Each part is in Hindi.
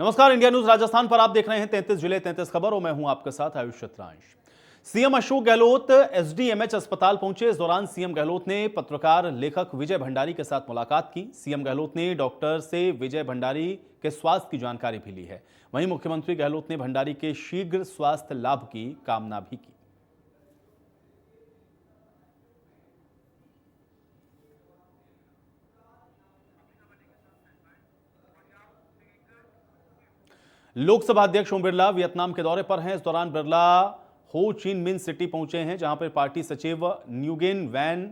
नमस्कार, इंडिया न्यूज राजस्थान पर आप देख रहे हैं 33 जिले 33 खबर और मैं हूं आपके साथ आयुष चित्रांश। सीएम अशोक गहलोत एसडीएमएच अस्पताल पहुंचे। इस दौरान सीएम गहलोत ने पत्रकार लेखक विजय भंडारी के साथ मुलाकात की। सीएम गहलोत ने डॉक्टर से विजय भंडारी के स्वास्थ्य की जानकारी भी ली है। वहीं मुख्यमंत्री गहलोत ने भंडारी के शीघ्र स्वास्थ्य लाभ की कामना भी की। लोकसभा अध्यक्ष ओम बिरला वियतनाम के दौरे पर हैं। इस दौरान बिरला हो चिन मिन सिटी पहुंचे हैं, जहां पर पार्टी सचिव न्यूगेन वैन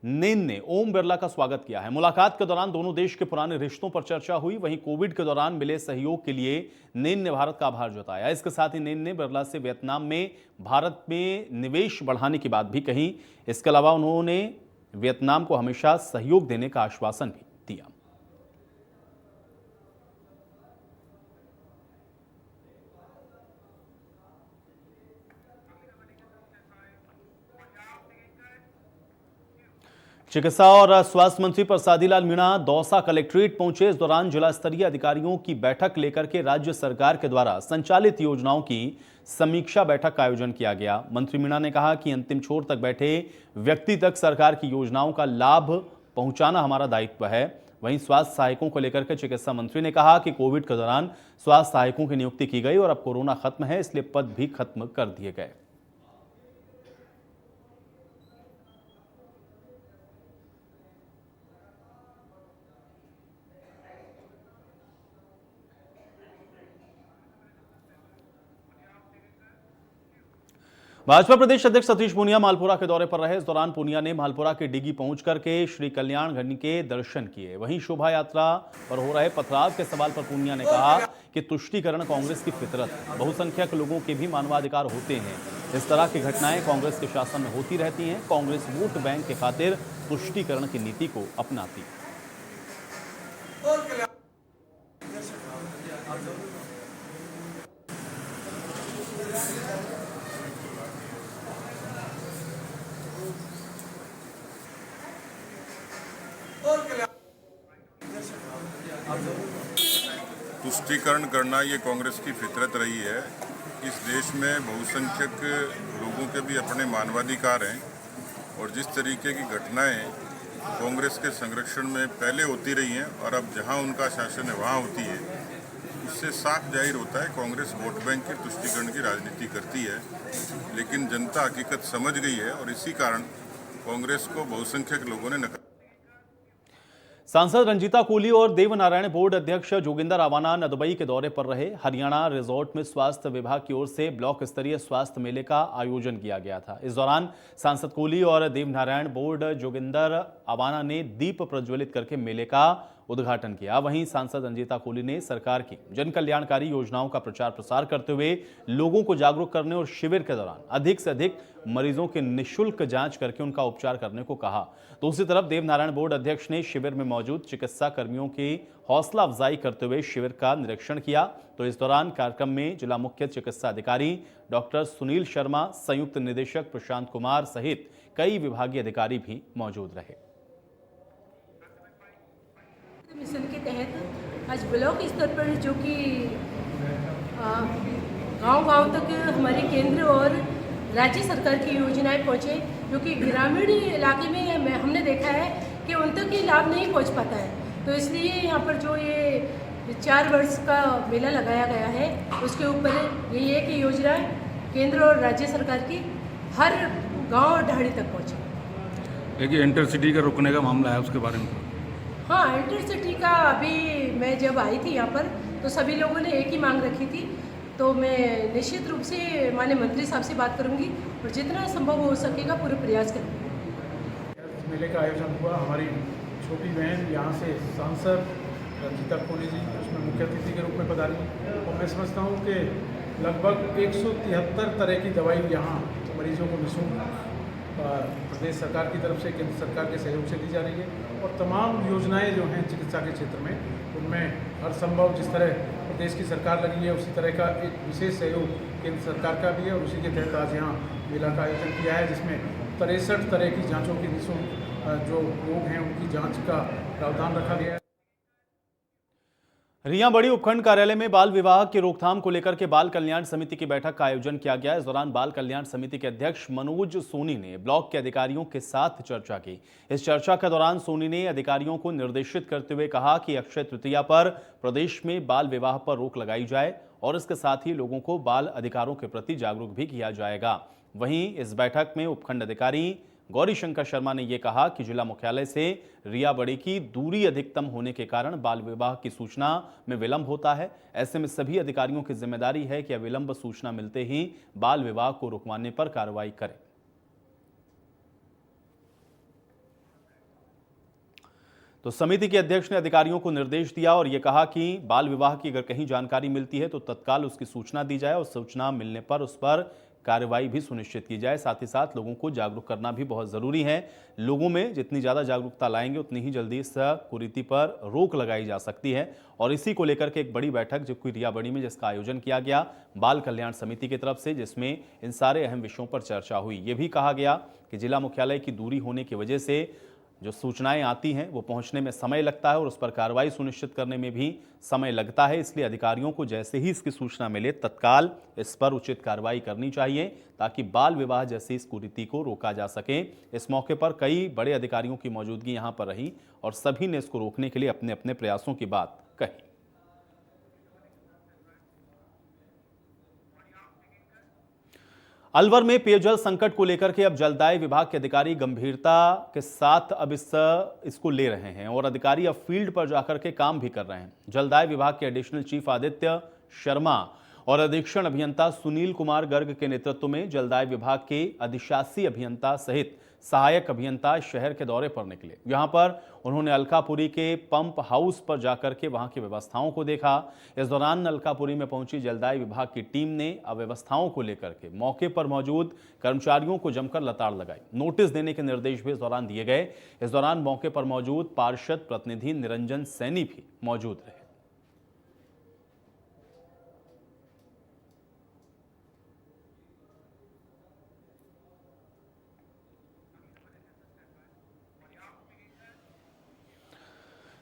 नेन ने ओम बिरला का स्वागत किया है। मुलाकात के दौरान दोनों देश के पुराने रिश्तों पर चर्चा हुई। वहीं कोविड के दौरान मिले सहयोग के लिए नेन ने भारत का आभार जताया। इसके साथ ही नेन ने बिरला से वियतनाम में भारत में निवेश बढ़ाने की बात भी कही। इसके अलावा उन्होंने वियतनाम को हमेशा सहयोग देने का आश्वासन भी दिया। चिकित्सा और स्वास्थ्य मंत्री प्रसादी लाल मीणा दौसा कलेक्ट्रेट पहुंचे। इस दौरान जिला स्तरीय अधिकारियों की बैठक लेकर के राज्य सरकार के द्वारा संचालित योजनाओं की समीक्षा बैठक का आयोजन किया गया। मंत्री मीणा ने कहा कि अंतिम छोर तक बैठे व्यक्ति तक सरकार की योजनाओं का लाभ पहुंचाना हमारा दायित्व है। वहीं स्वास्थ्य सहायकों को लेकर के चिकित्सा मंत्री ने कहा कि कोविड के दौरान स्वास्थ्य सहायकों की नियुक्ति की गई और अब कोरोना खत्म है, इसलिए पद भी खत्म कर दिए गए। भाजपा प्रदेश अध्यक्ष सतीश पूनिया मालपुरा के दौरे पर रहे। इस दौरान पूनिया ने मालपुरा के डिगी पहुंच करके श्री कल्याण घनी के दर्शन किए। वहीं शोभा यात्रा पर हो रहे पथराव के सवाल पर पूनिया ने कहा कि तुष्टीकरण कांग्रेस की फितरत है। बहुसंख्यक लोगों के भी मानवाधिकार होते हैं। इस तरह की घटनाएं कांग्रेस के शासन में होती रहती हैं। कांग्रेस वोट बैंक के खातिर तुष्टीकरण की नीति को अपनाती है। तुष्टीकरण करना ये कांग्रेस की फितरत रही है। इस देश में बहुसंख्यक लोगों के भी अपने मानवाधिकार हैं और जिस तरीके की घटनाएं कांग्रेस के संरक्षण में पहले होती रही हैं और अब जहां उनका शासन है वहां होती है, उससे साफ जाहिर होता है कांग्रेस वोट बैंक की तुष्टीकरण की राजनीति करती है। लेकिन जनता हकीकत समझ गई है और इसी कारण कांग्रेस को बहुसंख्यक लोगों ने नकार। सांसद रंजीता कोहली और देवनारायण बोर्ड अध्यक्ष जोगिंदर आवाना दुबई के दौरे पर रहे। हरियाणा रिजॉर्ट में स्वास्थ्य विभाग की ओर से ब्लॉक स्तरीय स्वास्थ्य मेले का आयोजन किया गया था। इस दौरान सांसद कोहली और देवनारायण बोर्ड जोगिंदर आवाना ने दीप प्रज्वलित करके मेले का उद्घाटन किया। वहीं सांसद रंजीता कोहली ने सरकार की जन कल्याणकारी योजनाओं का प्रचार प्रसार करते हुए लोगों को जागरूक करने और शिविर के दौरान अधिक से अधिक मरीजों की निःशुल्क जांच करके उनका उपचार करने को कहा। दूसरी तरफ देवनारायण बोर्ड अध्यक्ष ने शिविर में मौजूद चिकित्सा कर्मियों की हौसला अफजाई करते हुए शिविर का निरीक्षण किया। तो इस दौरान कार्यक्रम में जिला मुख्य चिकित्सा अधिकारी डॉक्टर सुनील शर्मा, संयुक्त निदेशक प्रशांत कुमार सहित कई विभागीय अधिकारी भी मौजूद रहे। मिशन के तहत आज ब्लॉक स्तर पर जो कि गांव-गांव तक हमारे केंद्र और राज्य सरकार की योजनाएं पहुंचे, जो कि ग्रामीण इलाके में हमने देखा है कि उन तक ये लाभ नहीं पहुंच पाता है। तो इसलिए यहाँ पर जो ये 4 वर्ष का मेला लगाया गया है, उसके ऊपर यही है कि योजना केंद्र और राज्य सरकार की हर गाँव और ढाड़ी तक पहुँचे। देखिए, इंटरसिटी का रुकने का मामला है, उसके बारे में। हाँ, इंटरसिटी का अभी मैं जब आई थी यहाँ पर तो सभी लोगों ने एक ही मांग रखी थी। तो मैं निश्चित रूप से माननीय मंत्री साहब से बात करूँगी और जितना संभव हो सकेगा पूरे प्रयास करूँगी। मेले का आयोजन हुआ। हमारी छोटी बहन यहाँ से सांसद रंजीता कोहली जी उसमें मुख्य अतिथि के रूप में पधारी और मैं समझता हूँ कि लगभग 173 तरह की दवाई यहाँ मरीजों को निःशुल्क प्रदेश सरकार की तरफ से, केंद्र सरकार के सहयोग से दी जा रही है। और तमाम योजनाएं जो हैं चिकित्सा के क्षेत्र में, उनमें हर संभव जिस तरह प्रदेश की सरकार लगी है उसी तरह का एक विशेष सहयोग केंद्र सरकार का भी है और उसी के तहत आज यहाँ मेला का आयोजन किया है, जिसमें 63 तरह की जाँचों की निःशुल्क जो रोग हैं उनकी जाँच का प्रावधान रखा गया है। रिया बड़ी उपखंड कार्यालय में बाल विवाह की रोकथाम को लेकर के बाल कल्याण समिति की बैठक का आयोजन किया गया। इस दौरान बाल कल्याण समिति के अध्यक्ष मनोज सोनी ने ब्लॉक के अधिकारियों के साथ चर्चा की। इस चर्चा के दौरान सोनी ने अधिकारियों को निर्देशित करते हुए कहा कि अक्षय तृतीया पर प्रदेश में बाल विवाह पर रोक लगाई जाए और इसके साथ ही लोगों को बाल अधिकारों के प्रति जागरूक भी किया जाएगा। वहीं इस बैठक में उपखंड अधिकारी गौरी शंकर शर्मा ने यह कहा कि जिला मुख्यालय से रिया बड़ी की दूरी अधिकतम होने के कारण बाल विवाह की सूचना में विलंब होता है। ऐसे में सभी अधिकारियों की जिम्मेदारी है कि अविलंब सूचना मिलते ही बाल विवाह को रुकवाने पर कार्रवाई करें। तो समिति के अध्यक्ष ने अधिकारियों को निर्देश दिया और यह कहा कि बाल विवाह की अगर कहीं जानकारी मिलती है तो तत्काल उसकी सूचना दी जाए और सूचना मिलने पर उस पर कार्रवाई भी सुनिश्चित की जाए। साथ ही साथ लोगों को जागरूक करना भी बहुत जरूरी है। लोगों में जितनी ज्यादा जागरूकता लाएंगे उतनी ही जल्दी इस कुरीति पर रोक लगाई जा सकती है। और इसी को लेकर के एक बड़ी बैठक जो कि रिया बड़ी में जिसका आयोजन किया गया बाल कल्याण समिति की तरफ से, जिसमें इन सारे अहम विषयों पर चर्चा हुई। ये भी कहा गया कि जिला मुख्यालय की दूरी होने की वजह से जो सूचनाएं आती हैं वो पहुंचने में समय लगता है और उस पर कार्रवाई सुनिश्चित करने में भी समय लगता है। इसलिए अधिकारियों को जैसे ही इसकी सूचना मिले तत्काल इस पर उचित कार्रवाई करनी चाहिए ताकि बाल विवाह जैसी इस कुरीति को रोका जा सके। इस मौके पर कई बड़े अधिकारियों की मौजूदगी यहां पर रही और सभी ने इसको रोकने के लिए अपने अपने प्रयासों की बात कही। अलवर में पेयजल संकट को लेकर के अब जलदाय विभाग के अधिकारी गंभीरता के साथ अब इसको ले रहे हैं और अधिकारी अब फील्ड पर जाकर के काम भी कर रहे हैं। जलदाय विभाग के एडिशनल चीफ आदित्य शर्मा और अधीक्षण अभियंता सुनील कुमार गर्ग के नेतृत्व में जलदाय विभाग के अधिशासी अभियंता सहित सहायक अभियंता शहर के दौरे पर निकले। यहां पर उन्होंने अलकापुरी के पंप हाउस पर जाकर के वहां की व्यवस्थाओं को देखा। इस दौरान अलकापुरी में पहुंची जलदाय विभाग की टीम ने अव्यवस्थाओं को लेकर के मौके पर मौजूद कर्मचारियों को जमकर लताड़ लगाई। नोटिस देने के निर्देश भी इस दौरान दिए गए। इस दौरान मौके पर मौजूद पार्षद प्रतिनिधि निरंजन सैनी भी मौजूद रहे।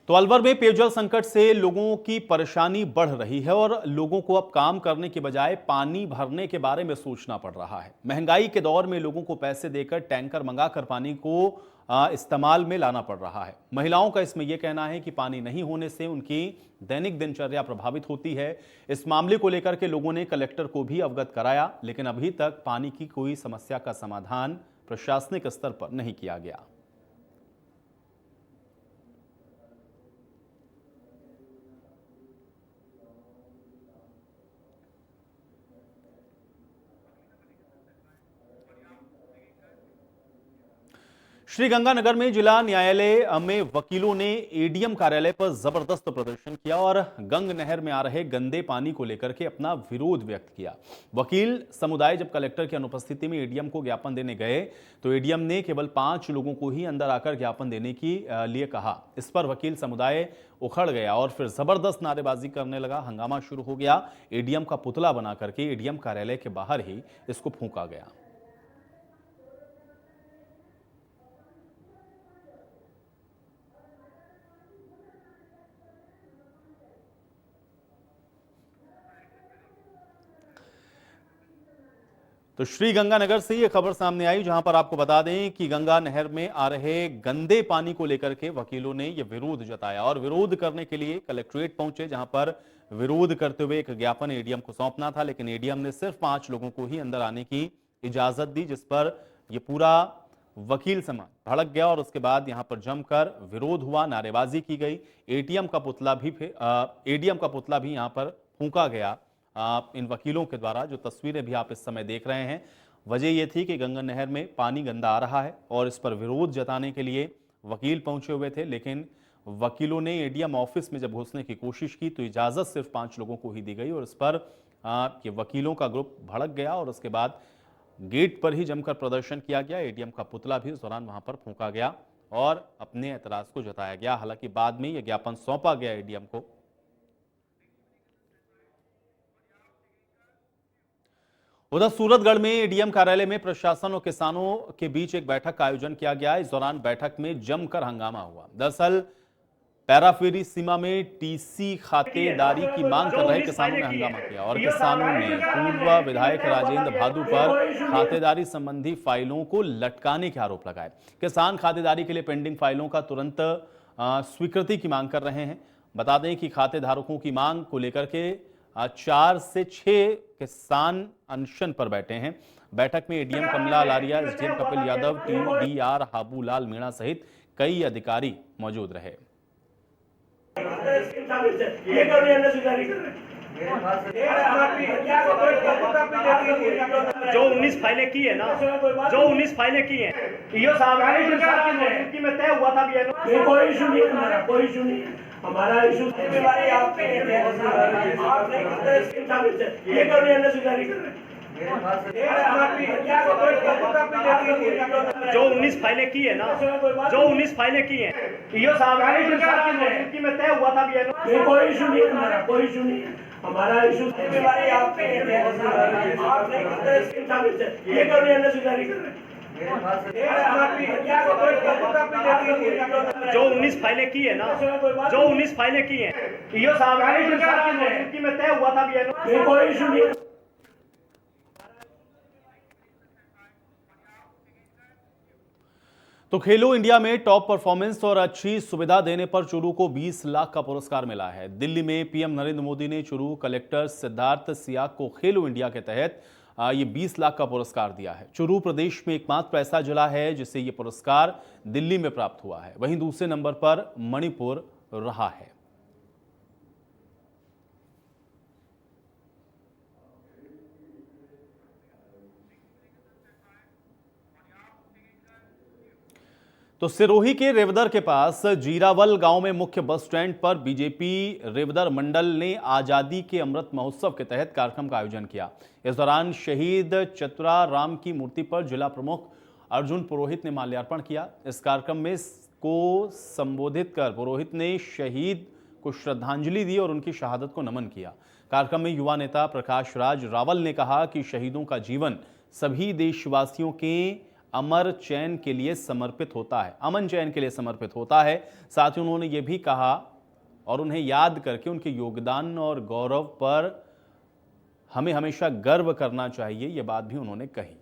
तो अलवर में पेयजल संकट से लोगों की परेशानी बढ़ रही है और लोगों को अब काम करने के बजाय पानी भरने के बारे में सोचना पड़ रहा है। महंगाई के दौर में लोगों को पैसे देकर टैंकर मंगाकर पानी को इस्तेमाल में लाना पड़ रहा है। महिलाओं का इसमें यह कहना है कि पानी नहीं होने से उनकी दैनिक दिनचर्या प्रभावित होती है। इस मामले को लेकर के लोगों ने कलेक्टर को भी अवगत कराया, लेकिन अभी तक पानी की कोई समस्या का समाधान प्रशासनिक स्तर पर नहीं किया गया। श्रीगंगानगर में जिला न्यायालय में वकीलों ने एडीएम कार्यालय पर जबरदस्त प्रदर्शन किया और गंग नहर में आ रहे गंदे पानी को लेकर के अपना विरोध व्यक्त किया। वकील समुदाय जब कलेक्टर की अनुपस्थिति में एडीएम को ज्ञापन देने गए तो एडीएम ने केवल 5 लोगों को ही अंदर आकर ज्ञापन देने की लिए कहा। इस पर वकील समुदाय उखड़ गया और फिर जबरदस्त नारेबाजी करने लगा। हंगामा शुरू हो गया। एडीएम का पुतला बना करके एडीएम कार्यालय के बाहर ही इसको फूंका गया। तो श्रीगंगानगर से ये खबर सामने आई, जहां पर आपको बता दें कि गंगा नहर में आ रहे गंदे पानी को लेकर के वकीलों ने ये विरोध जताया और विरोध करने के लिए कलेक्ट्रेट पहुंचे, जहां पर विरोध करते हुए एक ज्ञापन एडीएम को सौंपना था, लेकिन एडीएम ने सिर्फ 5 लोगों को ही अंदर आने की इजाजत दी, जिस पर यह पूरा वकील समाज भड़क गया और उसके बाद यहां पर जमकर विरोध हुआ, नारेबाजी की गई। एडीएम का पुतला भी यहां पर फूंका गया इन वकीलों के द्वारा। जो तस्वीरें भी आप इस समय देख रहे हैं, वजह यह थी कि गंगा नहर में पानी गंदा आ रहा है और इस पर विरोध जताने के लिए वकील पहुंचे हुए थे, लेकिन वकीलों ने एडीएम ऑफिस में जब घुसने की कोशिश की तो इजाजत सिर्फ 5 लोगों को ही दी गई और इस पर ये वकीलों का ग्रुप भड़क गया और उसके बाद गेट पर ही जमकर प्रदर्शन किया गया। एडीएम का पुतला भी उस दौरान वहां पर फूंका गया और अपने एतराज को जताया गया। हालांकि बाद में यह ज्ञापन सौंपा गया एडीएम को। उधर सूरतगढ़ में एडीएम कार्यालय में प्रशासन और किसानों के बीच एक बैठक का आयोजन किया गया। इस दौरान बैठक में जमकर हंगामा हुआ। दरअसल पैराफेरी सीमा में टीसी खातेदारी की मांग कर रहे किसानों ने हंगामा किया और किसानों ने पूर्व विधायक राजेंद्र भादु पर खातेदारी संबंधी फाइलों को लटकाने के आरोप लगाए। किसान खातेदारी के लिए पेंडिंग फाइलों का तुरंत स्वीकृति की मांग कर रहे हैं। बता दें कि खातेधारकों की मांग को लेकर के 4 से 6 किसान अनशन पर बैठे हैं। बैठक में एडीएम कमला लारिया, एसडीएम कपिल यादव, टीडीआर हाबूलाल मीणा सहित कई अधिकारी मौजूद रहे। जो 19 फाइलें की है ना, जो 19 फाइलें की हैं, ईओ साहब की मौजूदगी में तय हुआ था। कोई इशू नहीं है हमारा, कोई इशू नहीं है हमारा। इशू जिम्मेवारी आप पे ये कर रहे हैं। जो 19 फाइलें की है ना, जो 19 फाइलें की हैं, ईओ साहब की मौजूदगी में तय हुआ था। कोई इशू नहीं है हमारा, कोई इशू नहीं है हमारा। इशू जिम्मेवारी आप पे ये कर रहे हैं। जो 19 फाइलें की है ना, जो 19 फाइलें की हैं, ईओ साहब की मौजूदगी में तय हुआ था। कोई इशू नहीं है। तो खेलो इंडिया में टॉप परफॉर्मेंस और अच्छी सुविधा देने पर चुरू को 20 लाख का पुरस्कार मिला है। दिल्ली में पीएम नरेंद्र मोदी ने चुरू कलेक्टर सिद्धार्थ सियाग को खेलो इंडिया के तहत ये 20 लाख का पुरस्कार दिया है। चुरू प्रदेश में एकमात्र ऐसा जिला है जिसे ये पुरस्कार दिल्ली में प्राप्त हुआ है। वहीं दूसरे नंबर पर मणिपुर रहा है। तो सिरोही के रेवदर के पास जीरावल गांव में मुख्य बस स्टैंड पर बीजेपी रेवदर मंडल ने आजादी के अमृत महोत्सव के तहत कार्यक्रम का आयोजन किया। इस दौरान शहीद चतुरा राम की मूर्ति पर जिला प्रमुख अर्जुन पुरोहित ने माल्यार्पण किया। इस कार्यक्रम में को संबोधित कर पुरोहित ने शहीद को श्रद्धांजलि दी और उनकी शहादत को नमन किया। कार्यक्रम में युवा नेता प्रकाश राज रावल ने कहा कि शहीदों का जीवन सभी देशवासियों के अमर चैन के लिए समर्पित होता है, अमन चैन के लिए समर्पित होता है। साथ ही उन्होंने ये भी कहा और उन्हें याद करके उनके योगदान और गौरव पर हमें हमेशा गर्व करना चाहिए, ये बात भी उन्होंने कही।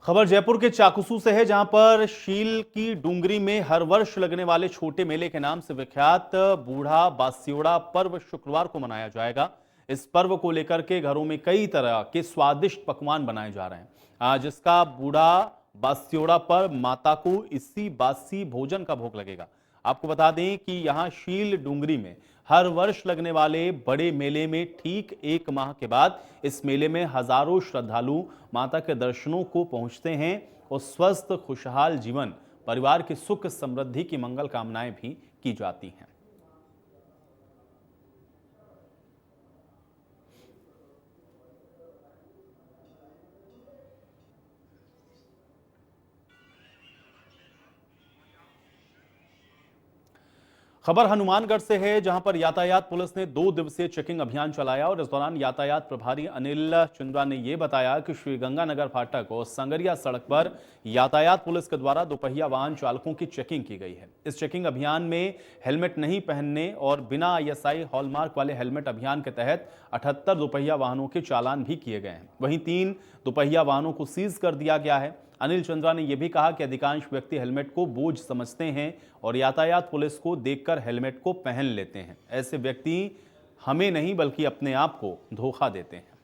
खबर जयपुर के चाकुसू से है, जहां पर शील की डूंगरी में हर वर्ष लगने वाले छोटे मेले के नाम से विख्यात बूढ़ा बास्योड़ा पर्व शुक्रवार को मनाया जाएगा। इस पर्व को लेकर के घरों में कई तरह के स्वादिष्ट पकवान बनाए जा रहे हैं। आज इसका बूढ़ा बास्योड़ा पर माता को इसी बासी भोजन का भोग लगेगा। आपको बता दें कि यहां शील डूंगरी में हर वर्ष लगने वाले बड़े मेले में ठीक 1 माह के बाद इस मेले में हजारों श्रद्धालु माता के दर्शनों को पहुंचते हैं और स्वस्थ खुशहाल जीवन, परिवार की सुख समृद्धि की मंगल कामनाएं भी की जाती हैं। खबर हनुमानगढ़ से है, जहां पर यातायात पुलिस ने 2 दिवसीय चेकिंग अभियान चलाया और इस दौरान यातायात प्रभारी अनिल चंद्रा ने यह बताया कि श्रीगंगानगर फाटक और संगरिया सड़क पर यातायात पुलिस के द्वारा दोपहिया वाहन चालकों की चेकिंग की गई है। इस चेकिंग अभियान में हेलमेट नहीं पहनने और बिना आईएसआई हॉलमार्क वाले हेलमेट अभियान के तहत 78 दोपहिया वाहनों के चालान भी किए गए हैं। वहीं 3 दोपहिया वाहनों को सीज कर दिया गया है। अनिल चंद्रा ने यह भी कहा कि अधिकांश व्यक्ति हेलमेट को बोझ समझते हैं और यातायात पुलिस को देखकर हेलमेट को पहन लेते हैं। ऐसे व्यक्ति हमें नहीं बल्कि अपने आप को धोखा देते हैं।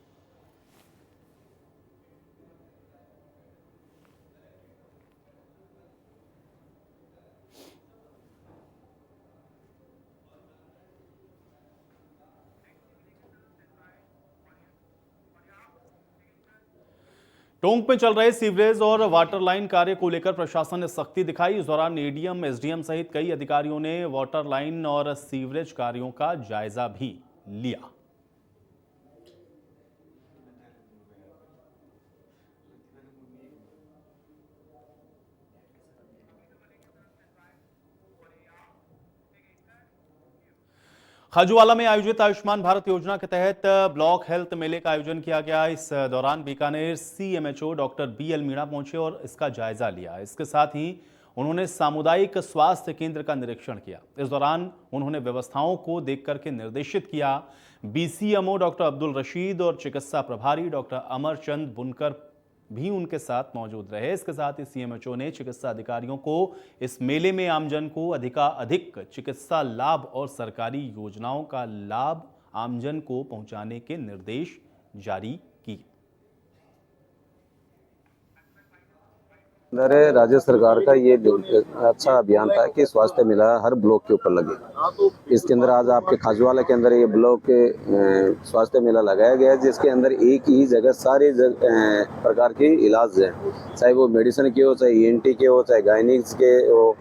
टोंक में चल रहे सीवरेज और वाटर लाइन कार्य को लेकर प्रशासन ने सख्ती दिखाई। इस दौरान एडीएम, एसडीएम सहित कई अधिकारियों ने वाटर लाइन और सीवरेज कार्यों का जायजा भी लिया। खाजूवाला में आयोजित आयुष्मान भारत योजना के तहत ब्लॉक हेल्थ मेले का आयोजन किया गया। इस दौरान Bikaner CMHO doctor BL Meena पहुंचे और इसका जायजा लिया। इसके साथ ही उन्होंने सामुदायिक स्वास्थ्य केंद्र का निरीक्षण किया। इस दौरान उन्होंने व्यवस्थाओं को देख करके निर्देशित किया। बीसीएमओ डॉक्टर अब्दुल रशीद और चिकित्सा प्रभारी डॉक्टर अमरचंद बुनकर भी उनके साथ मौजूद रहे। इसके साथ ही सीएमएचओ ने चिकित्सा अधिकारियों को इस मेले में आमजन को अधिकाधिक चिकित्सा लाभ और सरकारी योजनाओं का लाभ आमजन को पहुंचाने के निर्देश जारी किए। अंदर राज्य सरकार का ये अच्छा अभियान था कि स्वास्थ्य मेला हर ब्लॉक के ऊपर लगे। इसके अंदर आज आपके खाजूवाला के अंदर ये ब्लॉक के स्वास्थ्य मेला लगाया गया है, जिसके अंदर एक ही जगह सारे प्रकार के इलाज हैं, चाहे वो मेडिसिन के हो, चाहे ईएनटी के हो, चाहे गायनिक्स के हो,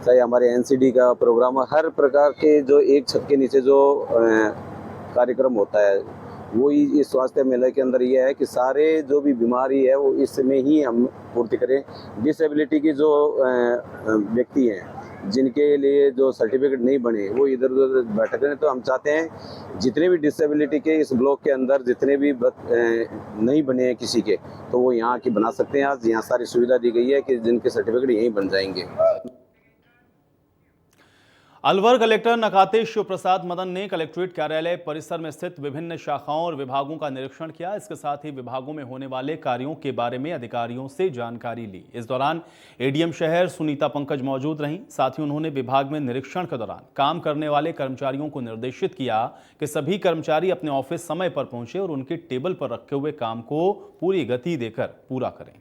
चाहे हमारे एनसीडी का प्रोग्राम, हर प्रकार के जो एक छत के नीचे जो कार्यक्रम होता है वो ही इस स्वास्थ्य मेले के अंदर ये है कि सारे जो भी बीमारी है वो इसमें ही हम पूर्ति करें। डिसेबिलिटी की जो व्यक्ति हैं जिनके लिए जो सर्टिफिकेट नहीं बने वो इधर उधर भटक रहे हैं, तो हम चाहते हैं जितने भी डिसेबिलिटी के इस ब्लॉक के अंदर जितने भी नहीं बने हैं किसी के, तो वो यहाँ की बना सकते हैं। आज यहाँ सारी सुविधा दी गई है कि जिनके सर्टिफिकेट यहीं बन जाएंगे। अलवर कलेक्टर नकाते शिव प्रसाद मदन ने कलेक्ट्रेट कार्यालय परिसर में स्थित विभिन्न शाखाओं और विभागों का निरीक्षण किया। इसके साथ ही विभागों में होने वाले कार्यों के बारे में अधिकारियों से जानकारी ली। इस दौरान एडीएम शहर सुनीता पंकज मौजूद रहीं। साथ ही उन्होंने विभाग में निरीक्षण के दौरान काम करने वाले कर्मचारियों को निर्देशित किया कि सभी कर्मचारी अपने ऑफिस समय पर पहुंचे और उनके टेबल पर रखे हुए काम को पूरी गति देकर पूरा करें।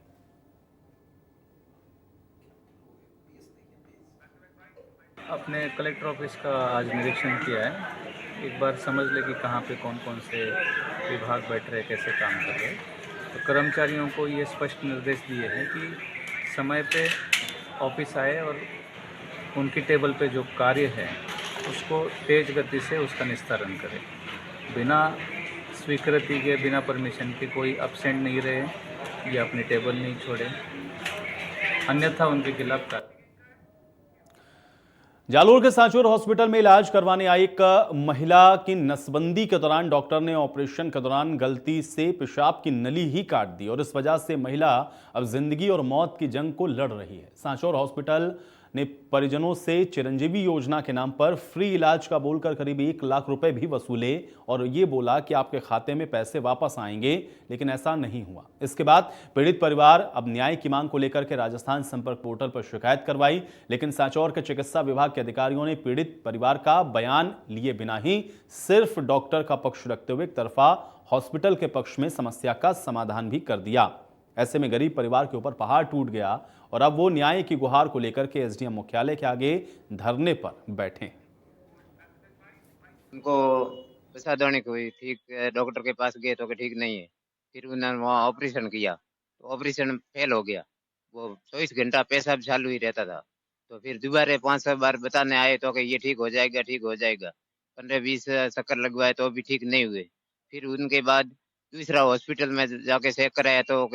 अपने कलेक्टर ऑफिस का आज निरीक्षण किया है। एक बार समझ ले कि कहाँ पे कौन कौन से विभाग बैठ रहे, कैसे काम कर रहे। तो कर्मचारियों को ये स्पष्ट निर्देश दिए हैं कि समय पे ऑफिस आए और उनकी टेबल पे जो कार्य है उसको तेज गति से उसका निस्तारण करें। बिना स्वीकृति के, बिना परमिशन के कोई एब्सेंट नहीं रहे या अपनी टेबल नहीं छोड़े, अन्यथा उनके खिलाफ कार्य। जालोर के सांचौर हॉस्पिटल में इलाज करवाने आई एक महिला की नसबंदी के दौरान डॉक्टर ने ऑपरेशन के दौरान गलती से पेशाब की नली ही काट दी और इस वजह से महिला अब जिंदगी और मौत की जंग को लड़ रही है। सांचौर हॉस्पिटल ने परिजनों से चिरंजीवी योजना के नाम पर फ्री इलाज का बोलकर करीब 1 लाख रुपए भी वसूले और ये बोला कि आपके खाते में पैसे वापस आएंगे, लेकिन ऐसा नहीं हुआ। इसके बाद पीड़ित परिवार अब न्याय की मांग को लेकर के राजस्थान संपर्क पोर्टल पर शिकायत करवाई, लेकिन सांचौर के चिकित्सा विभाग के अधिकारियों ने पीड़ित परिवार का बयान लिए बिना ही सिर्फ डॉक्टर का पक्ष रखते हुए एक तरफा हॉस्पिटल के पक्ष में समस्या का समाधान भी कर दिया। ऐसे में गरीब परिवार के ऊपर पहाड़ टूट गया और अब वो न्याय की गुहार को लेकर के एसडीएम मुख्यालय के आगे धरने पर बैठे। उनको पैसा देने को ठीक, डॉक्टर के पास गए तो ठीक नहीं है। फिर उन्होंने वहाँ ऑपरेशन किया तो ऑपरेशन फेल हो गया। वो 24 घंटा पेशाब चालू ही रहता था। तो फिर दोबारा 5-6 बार बताने आए तो कि ये ठीक हो जाएगा, ठीक हो जाएगा। 15-20 चक्कर लगवाए तो भी ठीक नहीं हुए। फिर उनके बाद दूसरा हॉस्पिटल में जाके चेक कराया तो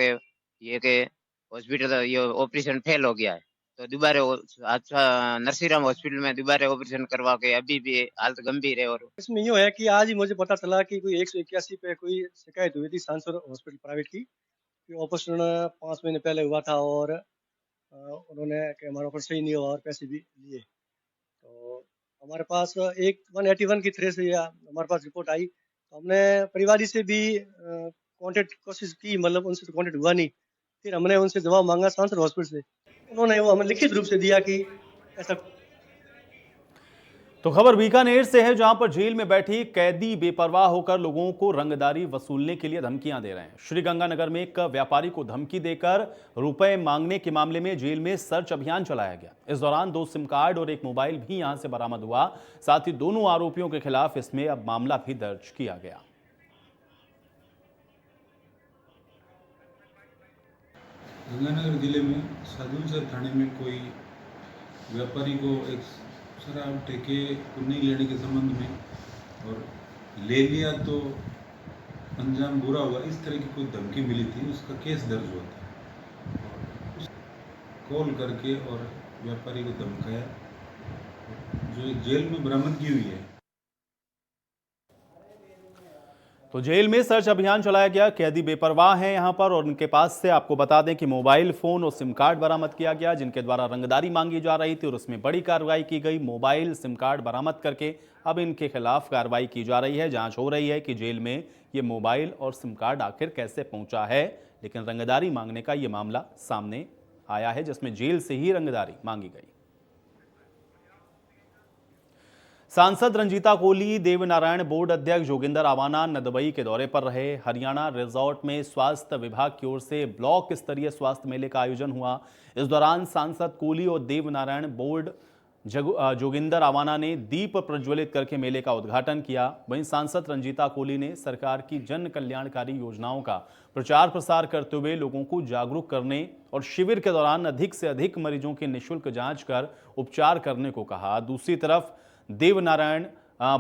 ये हॉस्पिटल ये ऑपरेशन फेल हो गया है। तो दोबारा अच्छा नरसिंहराम हॉस्पिटल में दोबारा ऑपरेशन करवा के अभी भी हालत गंभीर है। और इसमें यूँ है कि आज ही मुझे पता चला कि कोई 181 पे कोई शिकायत हुई थी सांसौर हॉस्पिटल प्राइवेट की, ऑपरेशन 5 महीने पहले हुआ था और उन्होंने कि हमारा ऑपरेशन सही नहीं हुआ और पैसे भी लिए। तो हमारे पास 181 की तरह से हमारे पास रिपोर्ट आई। तो हमने परिवारी से भी कांटेक्ट कोशिश की, मतलब उनसे तो कांटेक्ट हुआ नहीं। फिर हमने उनसे जवाब मांगा सांसद हॉस्पिटल से, उन्होंने वो हमें लिखित रूप से दिया कि ऐसा। तो खबर बीकानेर से है, जहां पर जेल में बैठी कैदी बेपरवाह होकर लोगों को रंगदारी वसूलने के लिए धमकियां दे रहे हैं। श्रीगंगानगर में एक व्यापारी को धमकी देकर रुपए मांगने के मामले में जेल में सर्च अभियान चलाया गया। इस दौरान 2 सिम कार्ड और एक मोबाइल भी यहां से बरामद हुआ। साथ ही दोनों आरोपियों के खिलाफ इसमें अब मामला भी दर्ज किया गया। गंगानगर जिले में साधुसर थाने में कोई व्यापारी को एक शराब ठेके को नहीं लेने के संबंध में और ले लिया तो अंजाम बुरा हुआ, इस तरह की कोई धमकी मिली थी। उसका केस दर्ज हुआ था। कॉल करके और व्यापारी को धमकाया, जो जेल में बरामदगी हुई है। तो जेल में सर्च अभियान चलाया गया। कैदी बेपरवाह हैं यहां पर और उनके पास से आपको बता दें कि मोबाइल फोन और सिम कार्ड बरामद किया गया, जिनके द्वारा रंगदारी मांगी जा रही थी और उसमें बड़ी कार्रवाई की गई। मोबाइल सिम कार्ड बरामद करके अब इनके खिलाफ कार्रवाई की जा रही है। जांच हो रही है कि जेल में ये मोबाइल और सिम कार्ड आखिर कैसे पहुंचा है, लेकिन रंगदारी मांगने का ये मामला सामने आया है, जिसमें जेल से ही रंगदारी मांगी गई। सांसद रंजीता कोली देवनारायण बोर्ड अध्यक्ष जोगिंदर आवाना नदबई के दौरे पर रहे। हरियाणा रिजॉर्ट में स्वास्थ्य विभाग की ओर से ब्लॉक स्तरीय स्वास्थ्य मेले का आयोजन हुआ। इस दौरान सांसद कोली और देवनारायण बोर्ड जोगिंदर आवाना ने दीप प्रज्वलित करके मेले का उद्घाटन किया। वहीं सांसद रंजीता कोली ने सरकार की जन कल्याणकारी योजनाओं का प्रचार प्रसार करते हुए लोगों को जागरूक करने और शिविर के दौरान अधिक से अधिक मरीजों की निःशुल्क जांच कर उपचार करने को कहा। दूसरी तरफ देवनारायण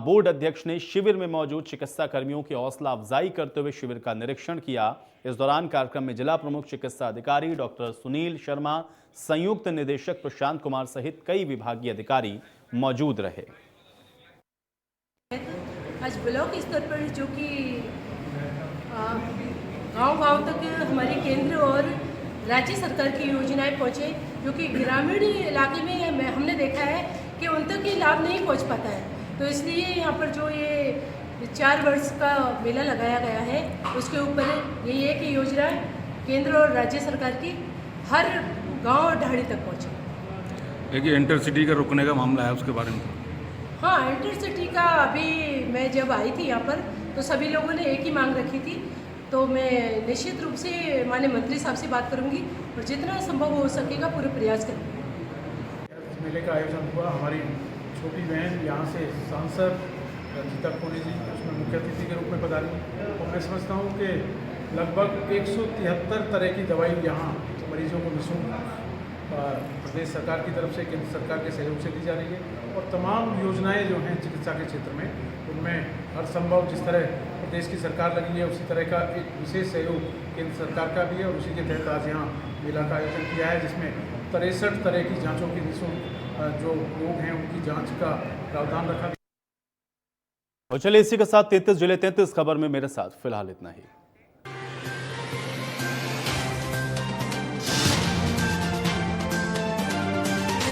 बोर्ड अध्यक्ष ने शिविर में मौजूद चिकित्सा कर्मियों की हौसला अफजाई करते हुए शिविर का निरीक्षण किया। इस दौरान कार्यक्रम में जिला प्रमुख चिकित्सा अधिकारी डॉक्टर सुनील शर्मा, संयुक्त निदेशक प्रशांत कुमार सहित कई विभागीय अधिकारी मौजूद रहे। आज ब्लॉक स्तर पर जो कि गांव-गांव तक हमारे केंद्र और राज्य सरकार की योजनाएं पहुंचे, जो कि ग्रामीण इलाके में हमने देखा है कि उन तक ये लाभ नहीं पहुंच पाता है। तो इसलिए यहाँ पर जो ये 4 वर्ष का मेला लगाया गया है, उसके ऊपर यही है कि योजना केंद्र और राज्य सरकार की हर गांव और ढाणी तक पहुँचे। एक इंटरसिटी का रुकने का मामला है, उसके बारे में। हाँ, इंटरसिटी का अभी मैं जब आई थी यहाँ पर तो सभी लोगों ने एक ही मांग रखी थी, तो मैं निश्चित रूप से माननीय मंत्री साहब से बात करूँगी और जितना संभव हो सकेगा पूरे प्रयास करूँगी। मेले का आयोजन हुआ। हमारी छोटी बहन यहाँ से सांसद रंजीता कोली जी उसमें मुख्य अतिथि के रूप में पधारी और मैं समझता हूँ कि लगभग 173 तरह की दवाई यहाँ मरीजों को निःशुल्क प्रदेश सरकार की तरफ से, केंद्र सरकार के सहयोग से दी जा रही है। और तमाम योजनाएं जो हैं चिकित्सा के क्षेत्र में, उनमें हर संभव जिस तरह प्रदेश की सरकार लगी है उसी तरह का एक विशेष सहयोग केंद्र सरकार का भी है और उसी के तहत आज यहाँ मेला का आयोजन किया है, जिसमें 63 तरह की जांचों की निःशुल्क जो लोग हैं उनकी जांच का प्रावधान रखा गया। और चलिए इसी के साथ 33 जिले 33 खबर में मेरे साथ फिलहाल इतना ही।